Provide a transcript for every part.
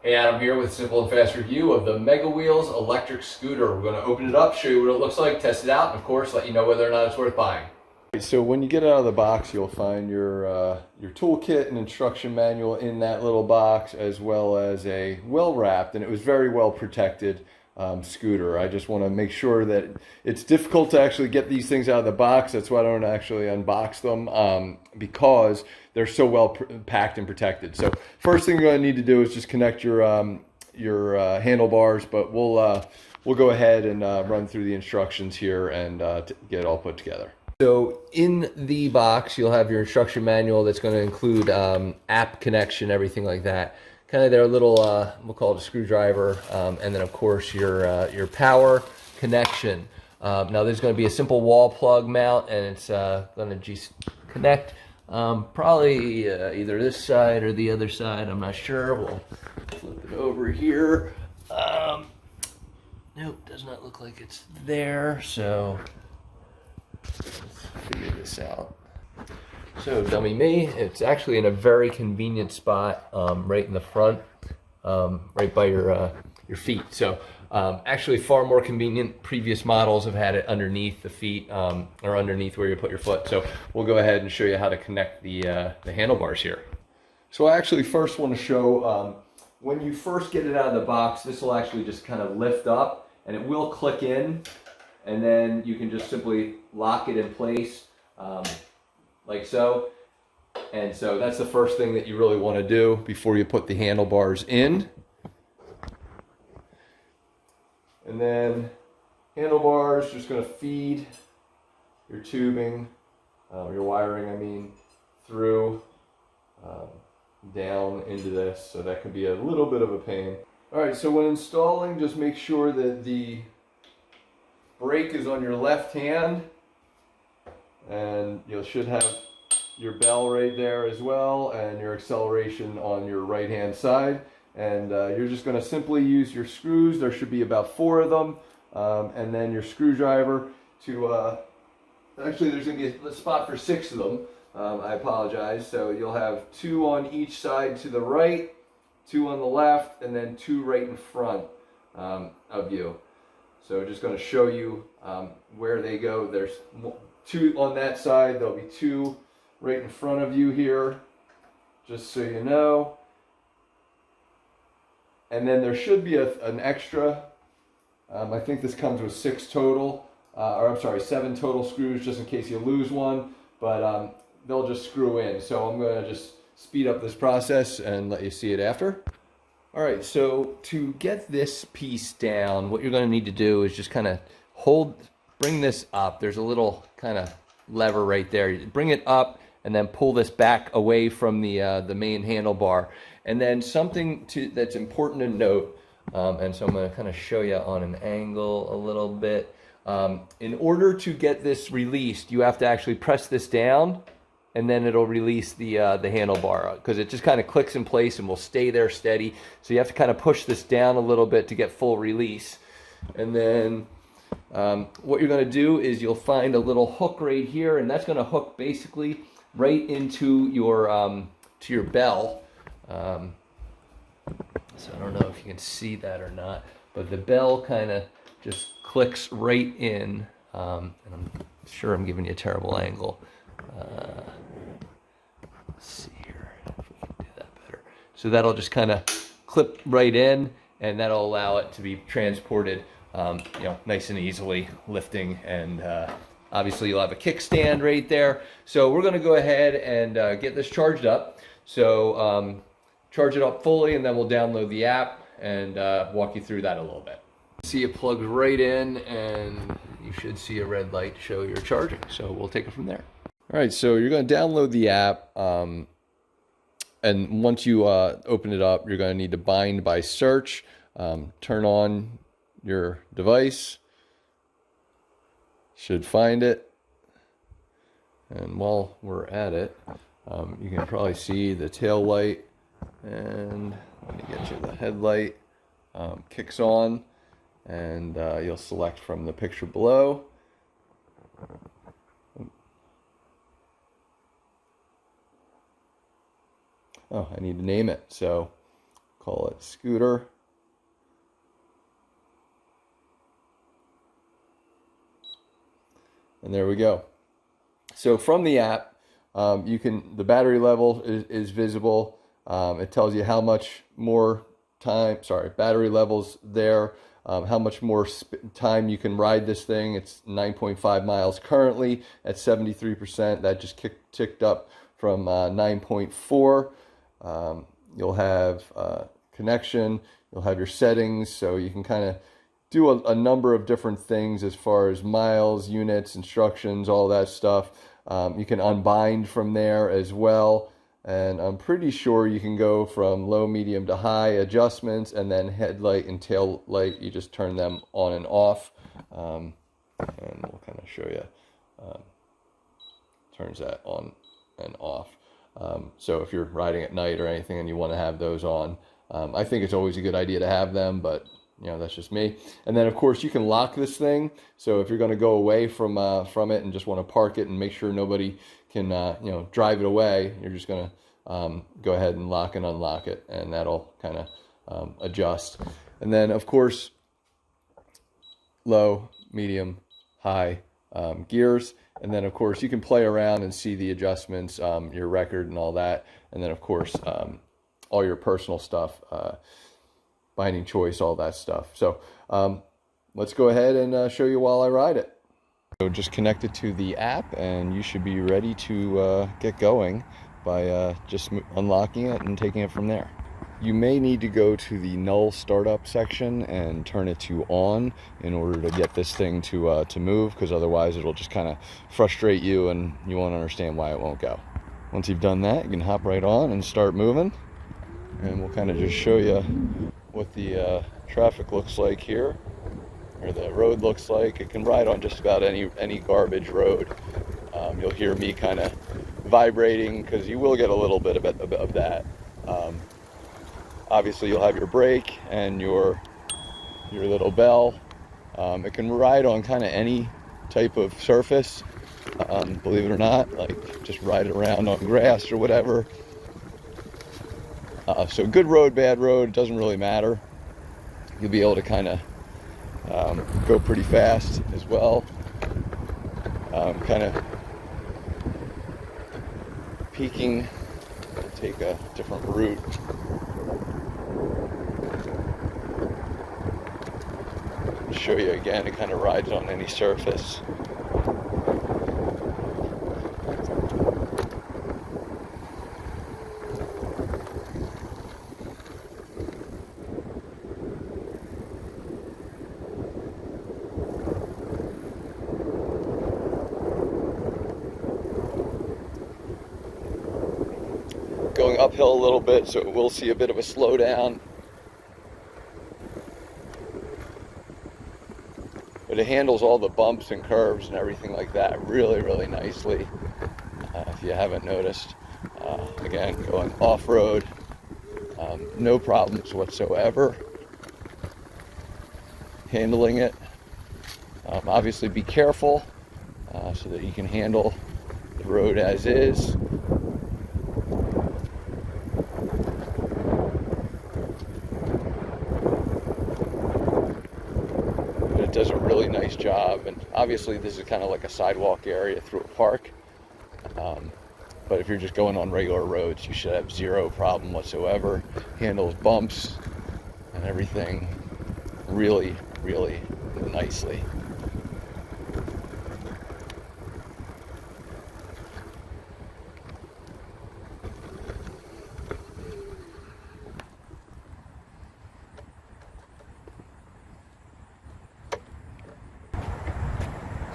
Hey, Adam here with a simple and fast review of the MEGAWHEELS Electric Scooter. We're going to open it up, show you what it looks like, test it out, and of course let you know whether or not it's worth buying. So when you get it out of the box, you'll find your toolkit and instruction manual in that little box, as well as a well-wrapped, and it was very well protected scooter. I just want to make sure that it's difficult to actually get these things out of the box. That's why I don't actually unbox them, because they're so well packed and protected. So first thing you're going to need to do is just connect your handlebars, but we'll go ahead and run through the instructions here and get it all put together. So in the box, you'll have your instruction manual that's going to include app connection, everything like that. Kind of their little, we'll call it a screwdriver, and then of course your power connection. Now there's going to be a simple wall plug mount, and it's going to just connect probably either this side or the other side. I'm not sure. We'll flip it over here. Nope, does not look like it's there. So let's figure this out. So dummy me, it's actually in a very convenient spot, right in the front, right by your feet. So actually far more convenient. Previous models have had it underneath the feet, or underneath where you put your foot. So we'll go ahead and show you how to connect the handlebars here. So I actually first want to show, when you first get it out of the box, this will actually just kind of lift up and it will click in, and then you can just simply lock it in place. Like so. And so that's the first thing that you really want to do before you put the handlebars in. And then handlebars, just going to feed your tubing, your wiring, I mean, through, down into this. So that can be a little bit of a pain. All right, so when installing, just make sure that the brake is on your left hand, and you should have your bell right there as well, and your acceleration on your right hand side. And you're just going to simply use your screws. There should be about 4 of them, and then your screwdriver to actually there's going to be a spot for 6 of them. I apologize. So you'll have 2 on each side to the right, 2 on the left, and then 2 right in front of you. So just going to show you where they go. There's 2 on that side. There'll be 2 right in front of you here, just so you know. And then there should be an extra. I think this comes with 6 total, or I'm sorry, 7 total screws, just in case you lose one. But they'll just screw in. So I'm going to just speed up this process and let you see it after. All right, so to get this piece down, what you're going to need to do is just kind of bring this up. There's a little kind of lever right there. You bring it up and then pull this back away from the main handlebar. And then something that's important to note, and so I'm going to kind of show you on an angle a little bit. In order to get this released, you have to actually press this down, and then it'll release the handlebar, because it just kind of clicks in place and will stay there steady. So you have to kind of push this down a little bit to get full release. And then what you're going to do is you'll find a little hook right here, and that's going to hook basically right into your to your bell. So I don't know if you can see that or not, but the bell kind of just clicks right in, and I'm sure I'm giving you a terrible angle. Let's see here if we can do that better. So that'll just kind of clip right in, and that'll allow it to be transported, nice and easily, lifting, and obviously you'll have a kickstand right there. So we're going to go ahead and get this charged up. So charge it up fully, and then we'll download the app and walk you through that a little bit. See it plugs right in, and you should see a red light show you're charging. So we'll take it from there. All right, so you're going to download the app, and once you open it up, you're going to need to bind by search. Turn on your device. Should find it. And while we're at it, you can probably see the tail light, and let me get you the headlight, kicks on, and you'll select from the picture below. Oh, I need to name it. So call it Scooter. And there we go. So from the app, the battery level is visible. It tells you how much more battery levels there, how much more time you can ride this thing. It's 9.5 miles currently at 73%. That just ticked up from 9.4. You'll have connection, you'll have your settings, so you can kind of do a number of different things as far as miles, units, instructions, all that stuff. You can unbind from there as well. And I'm pretty sure you can go from low, medium to high adjustments, and then headlight and tail light, you just turn them on and off. And we'll kind of show you, turns that on and off. So if you're riding at night or anything and you want to have those on, I think it's always a good idea to have them, but you know, that's just me. And then of course you can lock this thing. So if you're going to go away from it and just want to park it and make sure nobody can drive it away, you're just going to go ahead and lock and unlock it, and that'll kind of adjust. And then of course low, medium, high gears. And then of course you can play around and see the adjustments, your record and all that. And then of course all your personal stuff, binding choice, all that stuff. So let's go ahead and show you while I ride it. So just connect it to the app and you should be ready to get going by just unlocking it and taking it from there. You may need to go to the null startup section and turn it to on in order to get this thing to move, because otherwise it'll just kind of frustrate you and you won't understand why it won't go. Once you've done that, you can hop right on and start moving, and we'll kind of just show you what the traffic looks like here, or the road looks like. It can ride on just about any garbage road. You'll hear me kind of vibrating because you will get a little bit of that. Obviously you'll have your brake and your little bell. It can ride on kind of any type of surface, believe it or not, like just ride it around on grass or whatever. So good road, bad road, it doesn't really matter. You'll be able to kind of go pretty fast as well. Kind of peaking, take a different route. Show you again, it kind of rides on any surface. Going uphill a little bit, so we'll see a bit of a slowdown. But it handles all the bumps and curves and everything like that really, really nicely. If you haven't noticed, again, going off-road, no problems whatsoever. Handling it. Obviously be careful so that you can handle the road as is. It does a really nice job, and obviously this is kind of like a sidewalk area through a park, but if you're just going on regular roads, you should have zero problem whatsoever. Handles bumps and everything really, really nicely.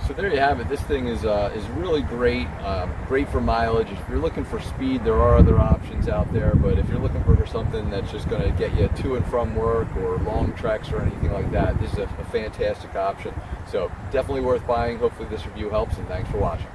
So there you have it. This thing is really great, great for mileage. If you're looking for speed, there are other options out there, but if you're looking for something that's just going to get you to and from work or long treks or anything like that, this is a fantastic option. So definitely worth buying. Hopefully this review helps, and thanks for watching.